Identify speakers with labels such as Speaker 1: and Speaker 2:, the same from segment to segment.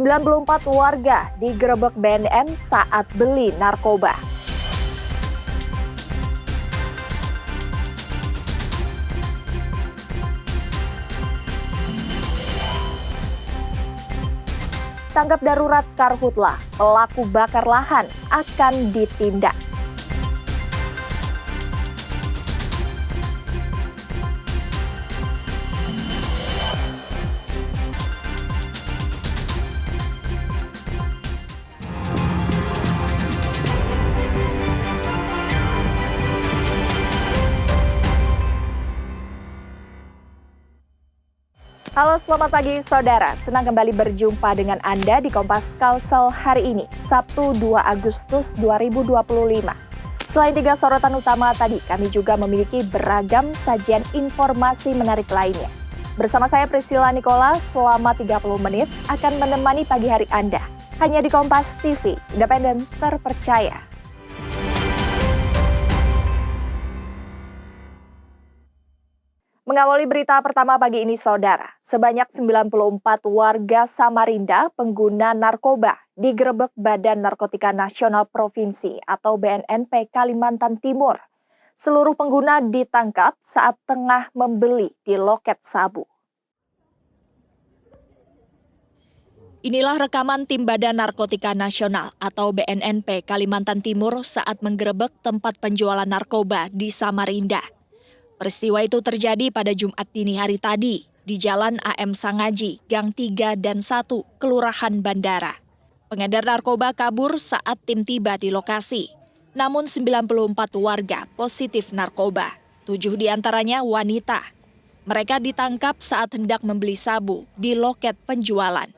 Speaker 1: 94 warga digerebek BNN saat beli narkoba. Tanggap darurat Karhutla, pelaku bakar lahan akan ditindak. Halo, selamat pagi saudara. Senang kembali berjumpa dengan Anda di Kompas Kalsel hari ini, Sabtu 2 Agustus 2025. Selain 3 sorotan utama tadi, kami juga memiliki beragam sajian informasi menarik lainnya. Bersama saya Priscilla Nicola, selama 30 menit akan menemani pagi hari Anda. Hanya di Kompas TV, independen terpercaya. Mengawali berita pertama pagi ini, saudara. Sebanyak 94 warga Samarinda pengguna narkoba digerebek Badan Narkotika Nasional Provinsi atau BNNP Kalimantan Timur. Seluruh pengguna ditangkap saat tengah membeli di loket sabu. Inilah rekaman tim Badan Narkotika Nasional atau BNNP Kalimantan Timur saat menggerebek tempat penjualan narkoba di Samarinda. Peristiwa itu terjadi pada Jumat dini hari tadi di Jalan AM Sangaji, Gang 3 dan 1, Kelurahan Bandara. Pengedar narkoba kabur saat tim tiba di lokasi. Namun 94 warga positif narkoba, 7 diantaranya wanita. Mereka ditangkap saat hendak membeli sabu di loket penjualan.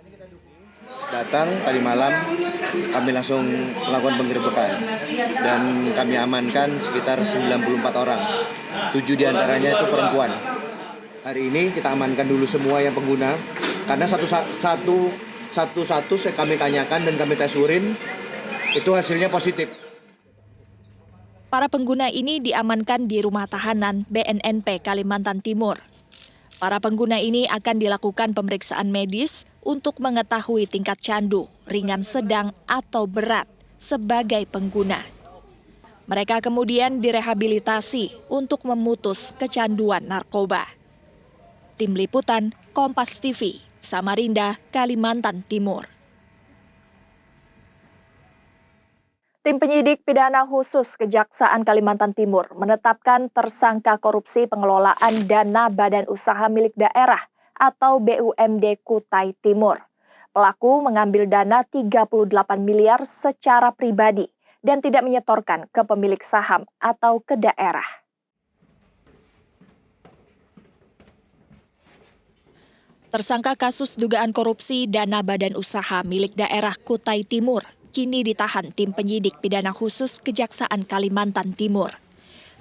Speaker 2: Datang tadi malam, kami langsung melakukan penggerebekan dan kami amankan sekitar 94 orang. 7 diantaranya itu perempuan. Hari ini kita amankan dulu semua yang pengguna, karena satu-satu kami tanyakan dan kami tes urin, itu hasilnya positif.
Speaker 1: Para pengguna ini diamankan di rumah tahanan BNNP Kalimantan Timur. Para pengguna ini akan dilakukan pemeriksaan medis untuk mengetahui tingkat candu, ringan, sedang, atau berat sebagai pengguna. Mereka kemudian direhabilitasi untuk memutus kecanduan narkoba. Tim Liputan, Kompas TV, Samarinda, Kalimantan Timur. Tim penyidik pidana khusus Kejaksaan Kalimantan Timur menetapkan tersangka korupsi pengelolaan dana Badan Usaha Milik Daerah atau BUMD Kutai Timur. Pelaku mengambil dana 38 miliar secara pribadi dan tidak menyetorkan ke pemilik saham atau ke daerah. Tersangka kasus dugaan korupsi dana Badan Usaha Milik Daerah Kutai Timur kini ditahan tim penyidik pidana khusus Kejaksaan Kalimantan Timur.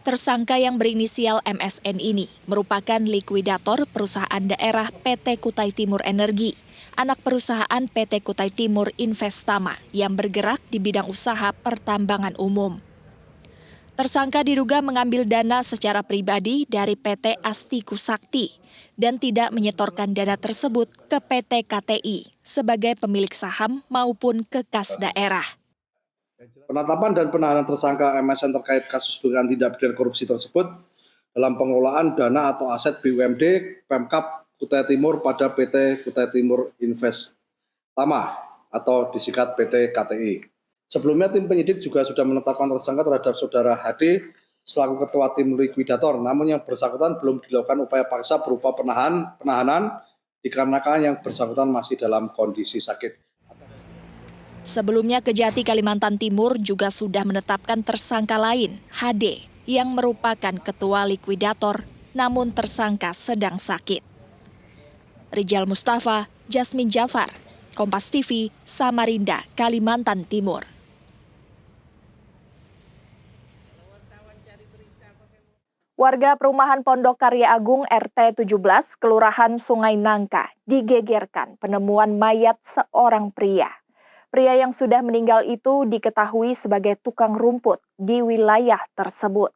Speaker 1: Tersangka yang berinisial MSN ini merupakan likuidator perusahaan daerah PT Kutai Timur Energi, anak perusahaan PT Kutai Timur Investama yang bergerak di bidang usaha pertambangan umum. Tersangka diduga mengambil dana secara pribadi dari PT Astiku Sakti dan tidak menyetorkan dana tersebut ke PT KTI sebagai pemilik saham maupun ke kas daerah.
Speaker 3: Penetapan dan penahanan tersangka MSN terkait kasus dugaan tindak pidana korupsi tersebut dalam pengelolaan dana atau aset BUMD Pemkab Kutai Timur pada PT Kutai Timur Investama atau disingkat PT KTI. Sebelumnya tim penyidik juga sudah menetapkan tersangka terhadap saudara HD selaku ketua tim likuidator, namun yang bersangkutan belum dilakukan upaya paksa berupa penahanan dikarenakan yang bersangkutan masih dalam kondisi sakit.
Speaker 1: Sebelumnya Kejati Kalimantan Timur juga sudah menetapkan tersangka lain, HD, yang merupakan ketua likuidator, namun tersangka sedang sakit. Rijal Mustafa, Jasmine Jafar, Kompas TV, Samarinda, Kalimantan Timur. Warga perumahan Pondok Karya Agung RT 17, Kelurahan Sungai Nangka, digegerkan penemuan mayat seorang pria. Pria yang sudah meninggal itu diketahui sebagai tukang rumput di wilayah tersebut.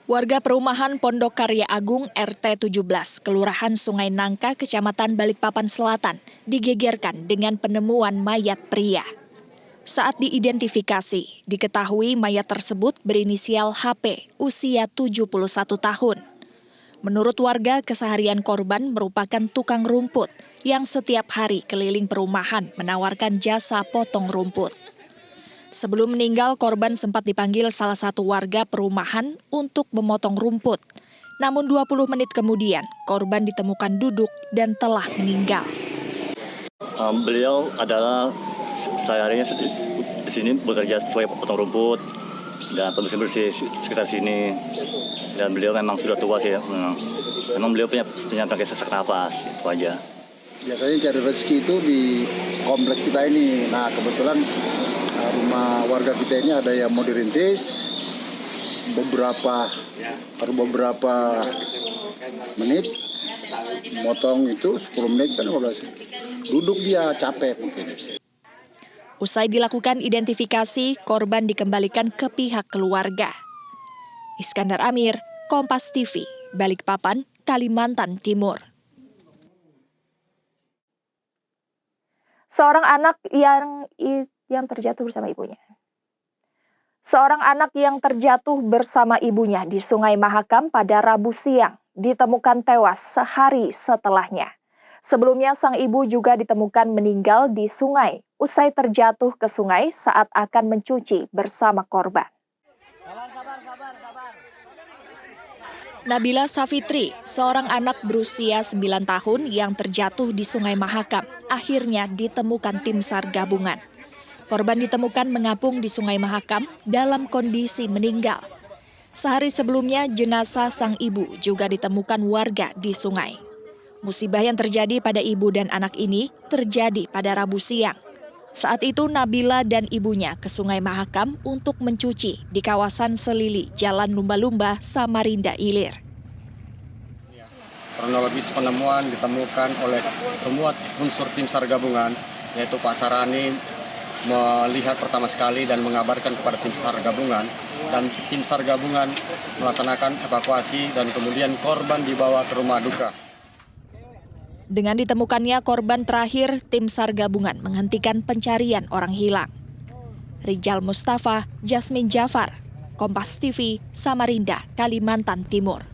Speaker 1: Warga perumahan Pondok Karya Agung RT 17, Kelurahan Sungai Nangka, Kecamatan Balikpapan Selatan, digegerkan dengan penemuan mayat pria. Saat diidentifikasi, diketahui mayat tersebut berinisial HP, usia 71 tahun. Menurut warga, keseharian korban merupakan tukang rumput yang setiap hari keliling perumahan menawarkan jasa potong rumput. Sebelum meninggal, korban sempat dipanggil salah satu warga perumahan untuk memotong rumput. Namun 20 menit kemudian, korban ditemukan duduk dan telah meninggal.
Speaker 4: Beliau adalah sehari-harinya di sini bekerja sesuai potong rumput dan bersih-bersih sekitar sini. Dan beliau memang sudah tua sih. Memang beliau punya penyakit sesak nafas, itu aja.
Speaker 5: Biasanya cari rezeki itu di kompleks kita ini. Nah, kebetulan rumah warga kita ini ada yang mau dirintis, beberapa menit, motong itu 10 menit kan 15. Duduk dia capek mungkin.
Speaker 1: Usai dilakukan identifikasi, korban dikembalikan ke pihak keluarga. Iskandar Amir, Kompas TV, Balikpapan, Kalimantan Timur. Seorang anak yang terjatuh bersama ibunya. Seorang anak yang terjatuh bersama ibunya di Sungai Mahakam pada Rabu siang ditemukan tewas sehari setelahnya. Sebelumnya sang ibu juga ditemukan meninggal di sungai usai terjatuh ke sungai saat akan mencuci bersama korban. Nabila Safitri, seorang anak berusia 9 tahun yang terjatuh di Sungai Mahakam, akhirnya ditemukan tim SAR gabungan. Korban ditemukan mengapung di Sungai Mahakam dalam kondisi meninggal. Sehari sebelumnya, jenazah sang ibu juga ditemukan warga di sungai. Musibah yang terjadi pada ibu dan anak ini terjadi pada Rabu siang. Saat itu Nabila dan ibunya ke Sungai Mahakam untuk mencuci di kawasan Selili, Jalan Lumba-Lumba, Samarinda Ilir.
Speaker 6: Kronologis penemuan ditemukan oleh semua unsur tim SAR gabungan, yaitu Pak Sarani melihat pertama sekali dan mengabarkan kepada tim SAR gabungan, dan tim SAR gabungan melaksanakan evakuasi dan kemudian korban dibawa ke rumah duka.
Speaker 1: Dengan ditemukannya korban terakhir, tim SAR gabungan menghentikan pencarian orang hilang. Rijal Mustafa, Jasmine Jafar, Kompas TV, Samarinda, Kalimantan Timur.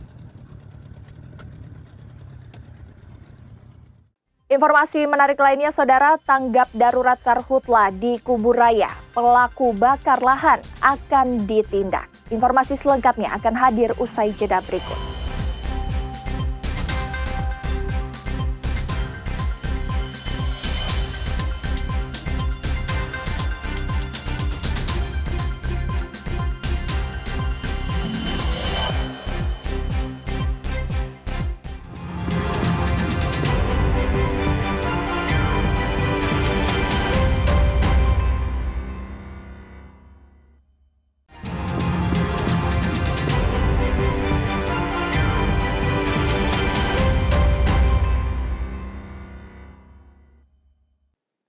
Speaker 1: Informasi menarik lainnya, Saudara, tanggap darurat Karhutla di Kuburaya. Pelaku bakar lahan akan ditindak. Informasi selengkapnya akan hadir usai jeda berikut.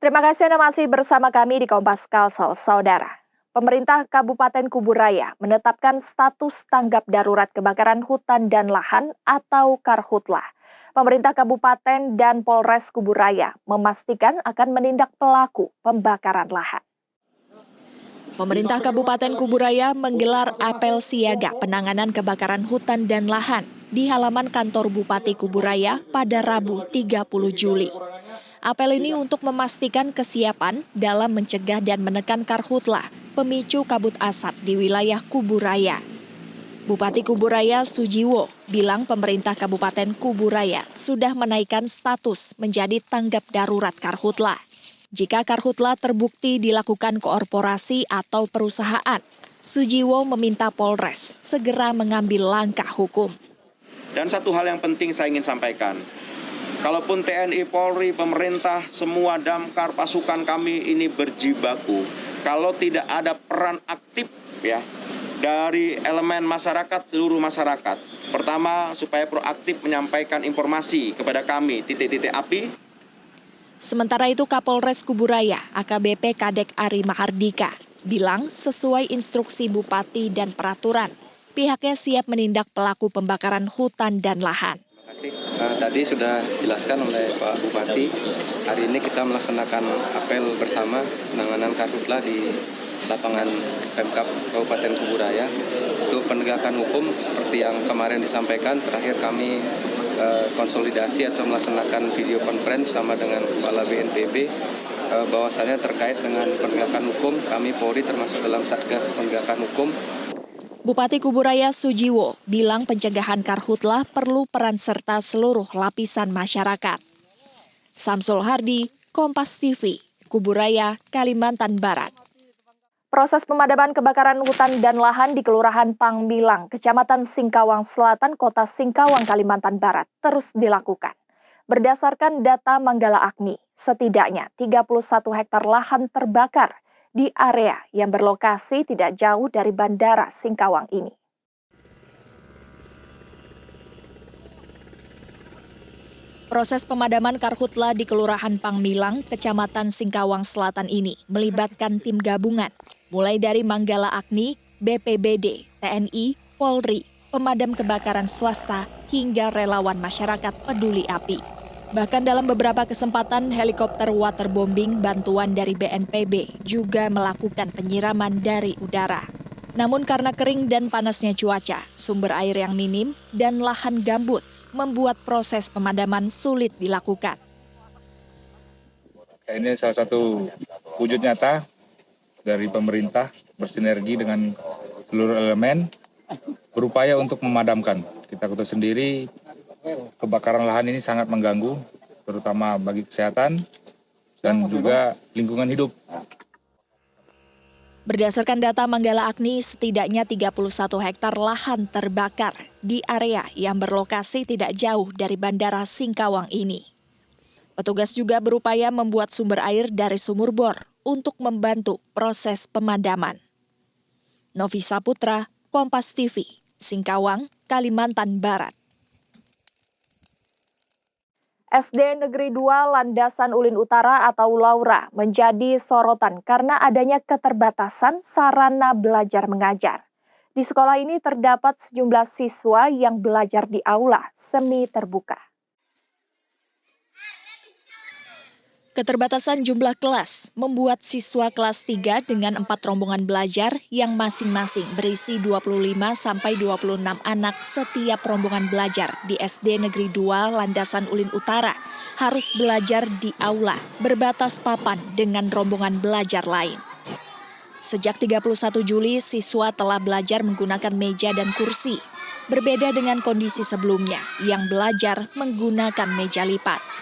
Speaker 1: Terima kasih Anda masih bersama kami di Kompas Kalsel, Saudara. Pemerintah Kabupaten Kuburaya menetapkan status tanggap darurat kebakaran hutan dan lahan atau Karhutla. Pemerintah Kabupaten dan Polres Kuburaya memastikan akan menindak pelaku pembakaran lahan. Pemerintah Kabupaten Kuburaya menggelar apel siaga penanganan kebakaran hutan dan lahan di halaman kantor Bupati Kuburaya pada Rabu 30 Juli. Apel ini untuk memastikan kesiapan dalam mencegah dan menekan karhutla, pemicu kabut asap di wilayah Kuburaya. Bupati Kuburaya Sujiwo bilang pemerintah Kabupaten Kuburaya sudah menaikkan status menjadi tanggap darurat karhutla. Jika karhutla terbukti dilakukan korporasi atau perusahaan, Sujiwo meminta Polres segera mengambil langkah hukum.
Speaker 7: Dan satu hal yang penting saya ingin sampaikan, kalaupun TNI, Polri, pemerintah, semua damkar, pasukan kami ini berjibaku, kalau tidak ada peran aktif ya dari elemen masyarakat, seluruh masyarakat. Pertama, supaya proaktif menyampaikan informasi kepada kami titik-titik api.
Speaker 1: Sementara itu Kapolres Kuburaya, AKBP Kadek Ari Mahardika, bilang sesuai instruksi Bupati dan peraturan, pihaknya siap menindak pelaku pembakaran hutan dan lahan.
Speaker 8: Terima kasih. Tadi sudah dijelaskan oleh Pak Bupati. Hari ini kita melaksanakan apel bersama penanganan karhutla di lapangan Pemkab Kabupaten Kuburaya untuk penegakan hukum seperti yang kemarin disampaikan. Terakhir kami konsolidasi atau melaksanakan video conference sama dengan Kepala BNPB bahwasannya terkait dengan penegakan hukum, kami Polri termasuk dalam Satgas Penegakan Hukum.
Speaker 1: Bupati Kuburaya Sujiwo bilang pencegahan karhutla perlu peran serta seluruh lapisan masyarakat. Samsul Hardi, Kompas TV, Kuburaya, Kalimantan Barat. Proses pemadaman kebakaran hutan dan lahan di Kelurahan Pangbilang, Kecamatan Singkawang Selatan, Kota Singkawang, Kalimantan Barat terus dilakukan. Berdasarkan data Manggala Agni, setidaknya 31 hektar lahan terbakar di area yang berlokasi tidak jauh dari Bandara Singkawang ini. Proses pemadaman karhutla di Kelurahan Pangbilang, Kecamatan Singkawang Selatan ini melibatkan tim gabungan, mulai dari Manggala Agni, BPBD, TNI, Polri, pemadam kebakaran swasta, hingga relawan masyarakat peduli api. Bahkan dalam beberapa kesempatan helikopter waterbombing bantuan dari BNPB juga melakukan penyiraman dari udara. Namun karena kering dan panasnya cuaca, sumber air yang minim, dan lahan gambut membuat proses pemadaman sulit dilakukan.
Speaker 9: Ini salah satu wujud nyata dari pemerintah bersinergi dengan seluruh elemen berupaya untuk memadamkan. Kita ketahui sendiri kebakaran lahan ini sangat mengganggu, terutama bagi kesehatan dan juga lingkungan hidup.
Speaker 1: Berdasarkan data Manggala Agni, setidaknya 31 hektar lahan terbakar di area yang berlokasi tidak jauh dari Bandara Singkawang ini. Petugas juga berupaya membuat sumber air dari sumur bor untuk membantu proses pemadaman. Novisa Putra, Kompas TV, Singkawang, Kalimantan Barat. SD Negeri 2 Landasan Ulin Utara atau Laura menjadi sorotan karena adanya keterbatasan sarana belajar mengajar. Di sekolah ini terdapat sejumlah siswa yang belajar di aula semi terbuka. Keterbatasan jumlah kelas membuat siswa kelas 3 dengan 4 rombongan belajar yang masing-masing berisi 25 sampai 26 anak setiap rombongan belajar di SD Negeri 2 Landasan Ulin Utara harus belajar di aula berbatas papan dengan rombongan belajar lain. Sejak 31 Juli, siswa telah belajar menggunakan meja dan kursi, berbeda dengan kondisi sebelumnya yang belajar menggunakan meja lipat.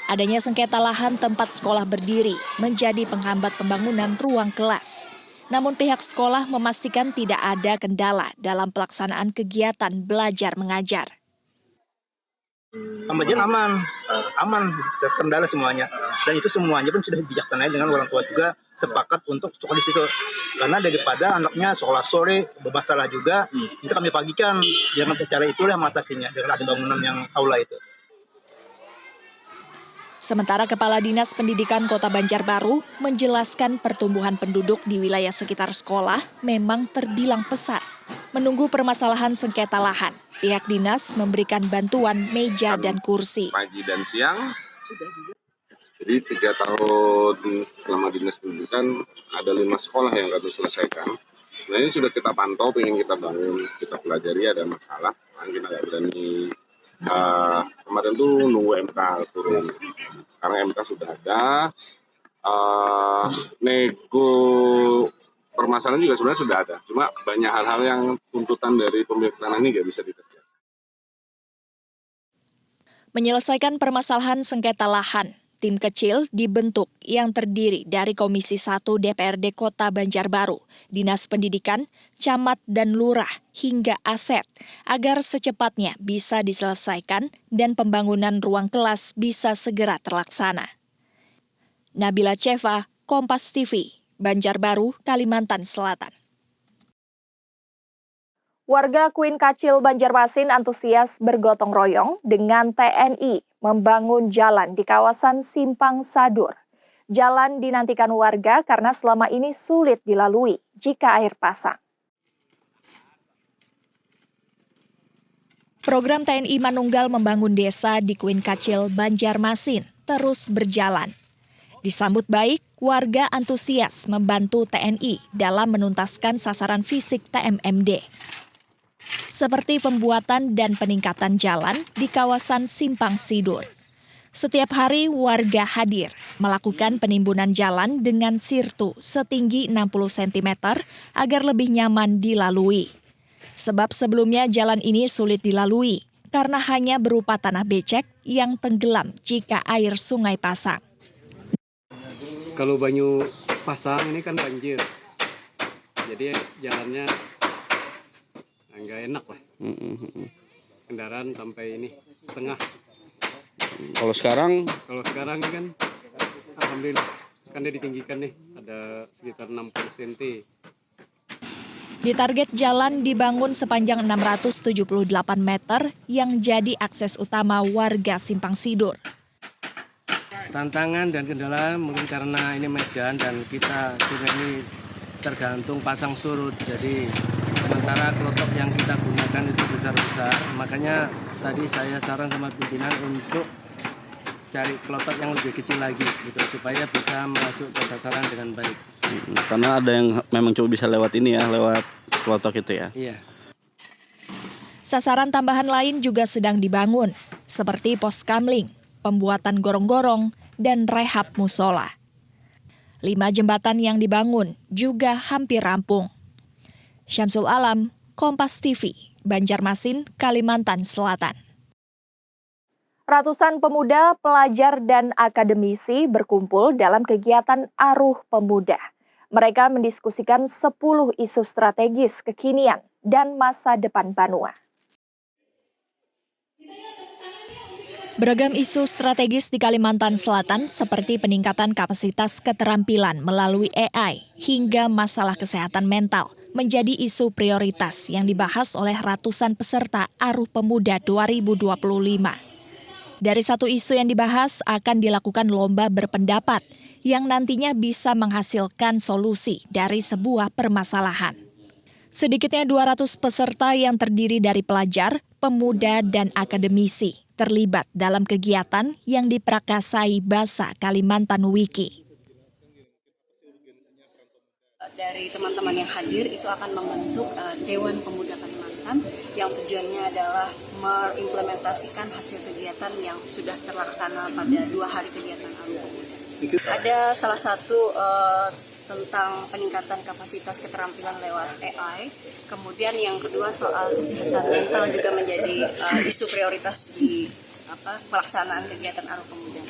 Speaker 1: Adanya sengketa lahan tempat sekolah berdiri menjadi penghambat pembangunan ruang kelas. Namun pihak sekolah memastikan tidak ada kendala dalam pelaksanaan kegiatan belajar mengajar.
Speaker 10: Pembelajaran aman, terkendala semuanya. Dan itu semuanya pun sudah dibijaksanai dengan orang tua juga sepakat untuk sekolah di situ. Karena daripada anaknya sekolah sore bermasalah juga, itu kami pagikan dengan cara itulah mengatasinya dengan ada bangunan yang aula itu.
Speaker 1: Sementara Kepala Dinas Pendidikan Kota Banjarbaru menjelaskan pertumbuhan penduduk di wilayah sekitar sekolah memang terbilang pesat. Menunggu permasalahan sengketa lahan, pihak dinas memberikan bantuan meja dan kursi.
Speaker 11: Pagi dan siang, jadi 3 tahun selama Dinas Pendidikan ada 5 sekolah yang kami selesaikan. Nah ini sudah kita pantau, pengen kita bangun, kita pelajari ada masalah, kita nggak berani. Kemarin tuh nunggu MK turun, sekarang MK sudah ada, nego permasalahan juga sebenarnya sudah ada, cuma banyak hal-hal yang tuntutan dari pemilik tanah ini nggak bisa dikerjakan.
Speaker 1: Menyelesaikan permasalahan sengketa lahan, tim kecil dibentuk yang terdiri dari Komisi 1 DPRD Kota Banjarbaru, Dinas Pendidikan, Camat dan Lurah, hingga Aset, agar secepatnya bisa diselesaikan dan pembangunan ruang kelas bisa segera terlaksana. Nabila Cheva, Kompas TV, Banjarbaru, Kalimantan Selatan. Warga Kuin Kacil Banjarmasin antusias bergotong royong dengan TNI membangun jalan di kawasan Simpang Sadur. Jalan dinantikan warga karena selama ini sulit dilalui jika air pasang. Program TNI Manunggal membangun desa di Kuin Kacil, Banjarmasin terus berjalan. Disambut baik, warga antusias membantu TNI dalam menuntaskan sasaran fisik TMMD. Seperti pembuatan dan peningkatan jalan di kawasan Simpang Sidur. Setiap hari warga hadir melakukan penimbunan jalan dengan sirtu setinggi 60 cm agar lebih nyaman dilalui. Sebab sebelumnya jalan ini sulit dilalui karena hanya berupa tanah becek yang tenggelam jika air sungai pasang.
Speaker 12: Kalau Banyu pasang ini kan banjir, jadi jalannya nggak enak lah. Kendaraan sampai ini setengah.
Speaker 13: Kalau sekarang
Speaker 12: ini kan alhamdulillah kan dia ditinggikan nih, ada sekitar 60 cm.
Speaker 1: Ditarget jalan dibangun sepanjang 678 meter yang jadi akses utama warga Simpang Sidur.
Speaker 12: Tantangan dan kendala mungkin karena ini medan dan kita juga ini tergantung pasang surut. Jadi sementara klotok yang kita gunakan itu besar-besar, makanya tadi saya saran sama pimpinan untuk cari klotok yang lebih kecil lagi gitu supaya bisa masuk ke sasaran dengan baik.
Speaker 13: karena ada yang memang cuma bisa lewat ini ya, lewat klotok itu ya.
Speaker 12: Iya.
Speaker 1: Sasaran tambahan lain juga sedang dibangun, seperti pos kamling, pembuatan gorong-gorong, dan rehab musola. 5 jembatan yang dibangun juga hampir rampung. Syamsul Alam, Kompas TV, Banjarmasin, Kalimantan Selatan. Ratusan pemuda, pelajar, dan akademisi berkumpul dalam kegiatan Aruh Pemuda. Mereka mendiskusikan 10 isu strategis kekinian dan masa depan Banua. Beragam isu strategis di Kalimantan Selatan seperti peningkatan kapasitas keterampilan melalui AI hingga masalah kesehatan mental menjadi isu prioritas yang dibahas oleh ratusan peserta Aruh Pemuda 2025. Dari satu isu yang dibahas akan dilakukan lomba berpendapat yang nantinya bisa menghasilkan solusi dari sebuah permasalahan. Sedikitnya 200 peserta yang terdiri dari pelajar, pemuda, dan akademisi terlibat dalam kegiatan yang diprakasai Basa Kalimantan Wiki.
Speaker 14: Dari teman-teman yang hadir itu akan membentuk Dewan Pemuda Kalimantan yang tujuannya adalah mengimplementasikan hasil kegiatan yang sudah terlaksana pada 2 hari kegiatan Aruh Pemuda. Ada salah satu tentang peningkatan kapasitas keterampilan lewat AI. Kemudian yang kedua soal kesehatan mental juga menjadi isu prioritas di pelaksanaan kegiatan Aruh Pemuda.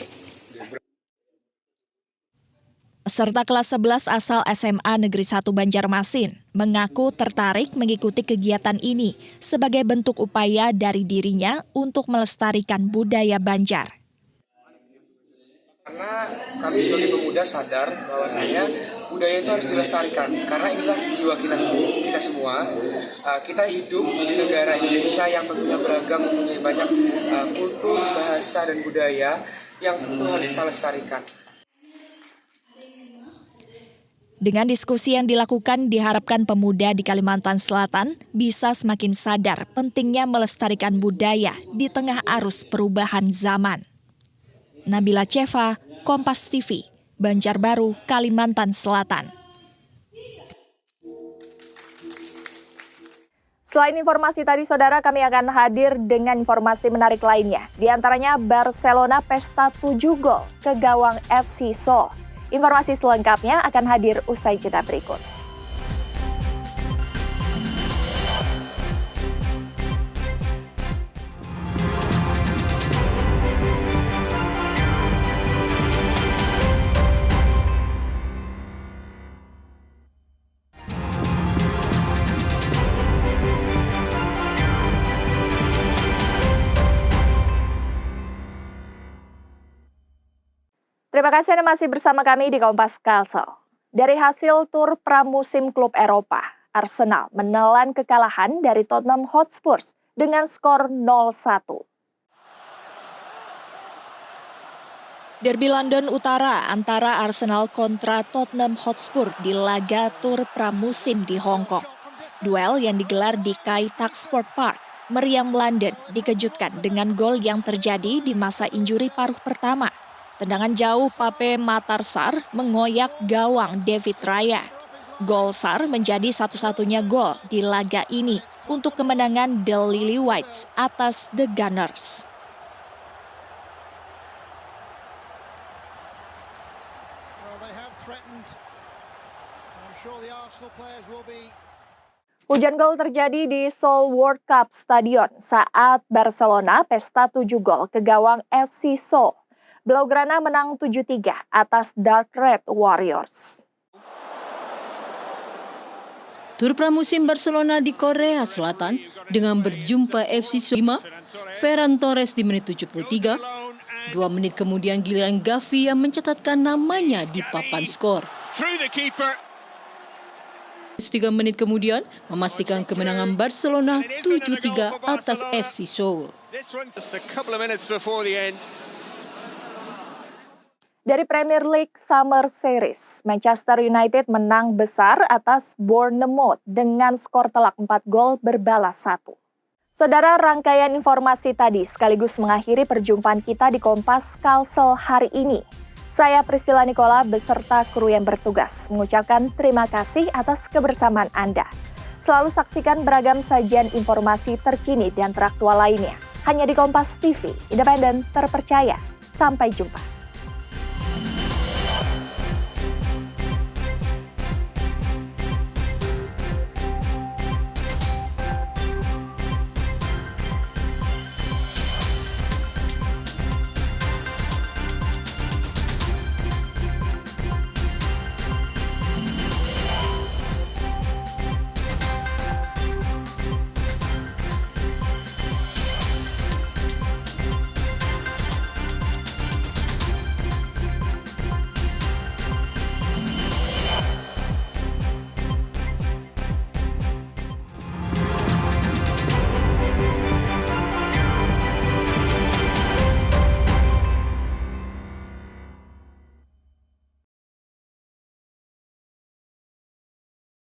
Speaker 1: Peserta kelas 11 asal SMA Negeri 1 Banjarmasin mengaku tertarik mengikuti kegiatan ini sebagai bentuk upaya dari dirinya untuk melestarikan budaya Banjar.
Speaker 15: Karena kami sebagai pemuda sadar bahwasanya budaya itu harus dilestarikan karena inilah jiwa kita semua. Kita hidup di negara Indonesia yang tentunya beragam, mempunyai banyak kultur, bahasa, dan budaya yang tentu harus kita lestarikan.
Speaker 1: Dengan diskusi yang dilakukan, diharapkan pemuda di Kalimantan Selatan bisa semakin sadar pentingnya melestarikan budaya di tengah arus perubahan zaman. Nabila Ceva, Kompas TV, Banjarbaru, Kalimantan Selatan. Selain informasi tadi, saudara, kami akan hadir dengan informasi menarik lainnya. Di antaranya Barcelona pesta 7 gol ke gawang FC Seoul. Informasi selengkapnya akan hadir usai jeda berikut. Terima kasih Anda masih bersama kami di Kompas Kalsel. Dari hasil tur pramusim klub Eropa, Arsenal menelan kekalahan dari Tottenham Hotspur dengan skor 0-1. Derby London Utara antara Arsenal kontra Tottenham Hotspur di laga tur pramusim di Hong Kong. Duel yang digelar di Kai Tak Sport Park Meriam London dikejutkan dengan gol yang terjadi di masa injuri paruh pertama. Tendangan jauh Pape Matar Sarr mengoyak gawang David Raya. Gol Sarr menjadi satu-satunya gol di laga ini untuk kemenangan The Lily-Whites atas The Gunners. Hujan gol terjadi di Seoul World Cup Stadion saat Barcelona pesta 7 gol ke gawang FC Seoul. Blaugrana menang 7-3 atas Dark Red Warriors.
Speaker 16: Tur pramusim Barcelona di Korea Selatan dengan berjumpa FC Seoul 5, Ferran Torres di menit 73, 2 menit kemudian giliran Gavi yang mencatatkan namanya di papan skor. 3 menit kemudian memastikan kemenangan Barcelona 7-3 atas FC Seoul.
Speaker 1: Dari Premier League Summer Series, Manchester United menang besar atas Bournemouth dengan skor telak 4 gol berbalas 1. Saudara, rangkaian informasi tadi sekaligus mengakhiri perjumpaan kita di Kompas Kalsel hari ini. Saya Priscilla Nicola beserta kru yang bertugas mengucapkan terima kasih atas kebersamaan Anda. Selalu saksikan beragam sajian informasi terkini dan teraktual lainnya. Hanya di Kompas TV, independen, terpercaya. Sampai jumpa.